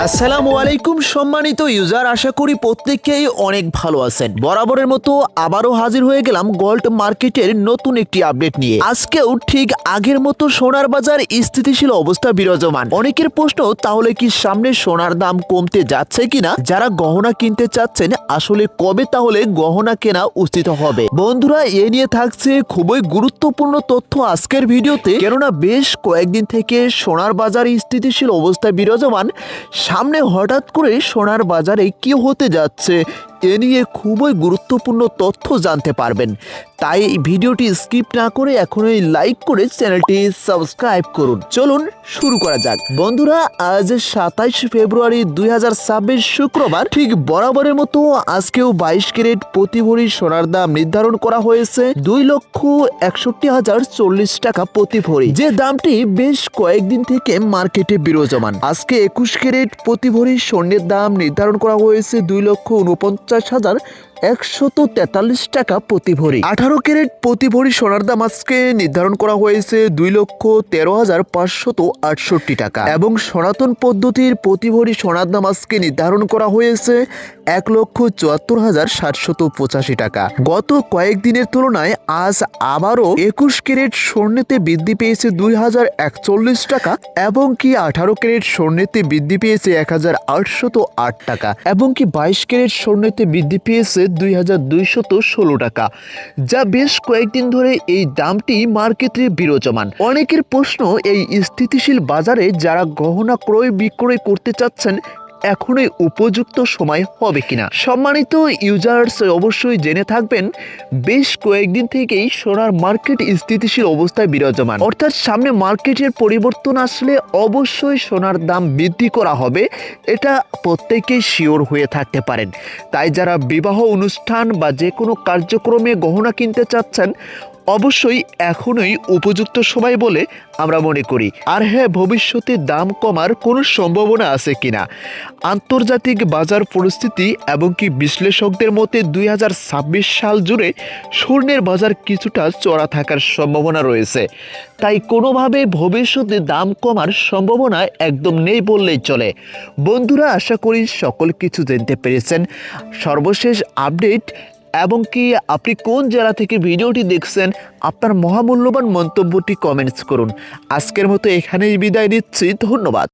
আসসালামু আলাইকুম সম্মানিত ইউজার, আশা করি প্রত্যেকেই অনেক ভালো আছেন। বরাবরের মতো আবারও হাজির হয়ে গেলাম গোল্ড মার্কেটের নতুন একটি আপডেট নিয়ে। আজকেও ঠিক আগের মতো সোনার বাজার স্থিতিশীল অবস্থা বিরাজমান। অনেকের প্রশ্ন, তাহলে কি সামনে সোনার দাম কমতে যাচ্ছে কিনা? যারা গহনা কিনতে চাচ্ছেন, আসলে কবে তাহলে গহনা কেনা উচিত হবে? বন্ধুরা, এ নিয়ে থাকছে খুবই গুরুত্বপূর্ণ তথ্য আজকের ভিডিওতে, কেননা বেশ কয়েকদিন থেকে সোনার বাজার স্থিতিশীল অবস্থা বিরাজমান। সামনে হঠাৎ করে সোনার বাজারে কি হতে যাচ্ছে এ নিয়ে খুবই গুরুত্বপূর্ণ তথ্য জানতে পারবেন। তাই এই ভিডিওটি স্কিপ না করে এখনই লাইক করে চ্যানেলটি সাবস্ক্রাইব করুন। চলুন শুরু করা যাক। বন্ধুরা, আজ 27 ফেব্রুয়ারি 2026 শুক্রবার, ঠিক বরাবরের মতো আজকেও 22 ক্যারেট প্রতি ভরি সোনার দাম নির্ধারণ করা হয়েছে 2,61,040 টাকা প্রতি ভরি, যে দামটি বেশ কয়েকদিন থেকে মার্কেটে বিরাজমান। আজকে 21 ক্যারেট প্রতি ভরি স্বর্ণের দাম নির্ধারণ করা হয়েছে 2,49,143 টাকা প্রতি ভরি। 18 ক্যারেট প্রতি ভরি সোনার দাম আজকে নির্ধারণ করা হয়েছে 2,13,568 টাকা, এবং সনাতন পদ্ধতির প্রতি ভরি সোনার দাম আজকে নির্ধারণ করা হয়েছে 1,74,785 টাকা। গত কয়েকদিনের তুলনায় আজ আবারও 21 ক্যারেট স্বর্ণেতে বৃদ্ধি পেয়েছে 2,041 টাকা, এবং কি 18 ক্যারেট স্বর্ণেতে বৃদ্ধি পেয়েছে 1,808 টাকা, এবং কি 22 ক্যারেট স্বর্ণেতে বৃদ্ধি পেয়েছে 2,216 টাকা, যা বেশ কয়েকদিন ধরে এই দামটি মার্কেটে বিরাজমান। অনেকের প্রশ্ন, এই স্থিতিশীল বাজারে যারা গহনা ক্রয় বিক্রয় করতে চাচ্ছেন, এখনই উপযুক্ত সময় হবে কিনা? সম্মানিত ইউজার্স, অবশ্যই জেনে থাকবেন বেশ কয়েকদিন থেকেই সোনার মার্কেট স্থিতিশীল অবস্থায় বিরাজমান, অর্থাৎ সামনে মার্কেটের পরিবর্তন আসলে অবশ্যই সোনার দাম বৃদ্ধি করা হবে, এটা প্রত্যেকেই শিওর হয়ে থাকতে পারেন। তাই যারা বিবাহ অনুষ্ঠান বা যে কোনো কার্যক্রমে গহনা কিনতে চাচ্ছেন, অবশ্যই এখনই উপযুক্ত সময় বলে আমরা মনে করি। আর হ্যাঁ, ভবিষ্যতে দাম কমার কোনো সম্ভাবনা আছে কিনা? আন্তর্জাতিক বাজার পরিস্থিতি এবং কি বিশ্লেষকদের মতে 2026 সাল জুড়ে স্বর্ণের বাজার কিছুটা চড়া থাকার সম্ভাবনা রয়েছে। তাই কোনোভাবে ভবিষ্যতে দাম কমার সম্ভাবনা একদম নেই বললেই চলে। বন্ধুরা, আশা করি সকল কিছু জানতে পেরেছেন। সর্বশেষ আপডেট এবং কি আপনি কোন জেলা থেকে ভিডিওটি দেখছেন, আপনার মহামূল্যবান মন্তব্যটি কমেন্টস করুন। আজকের মতো এখানেই বিদায় নিচ্ছি, ধন্যবাদ।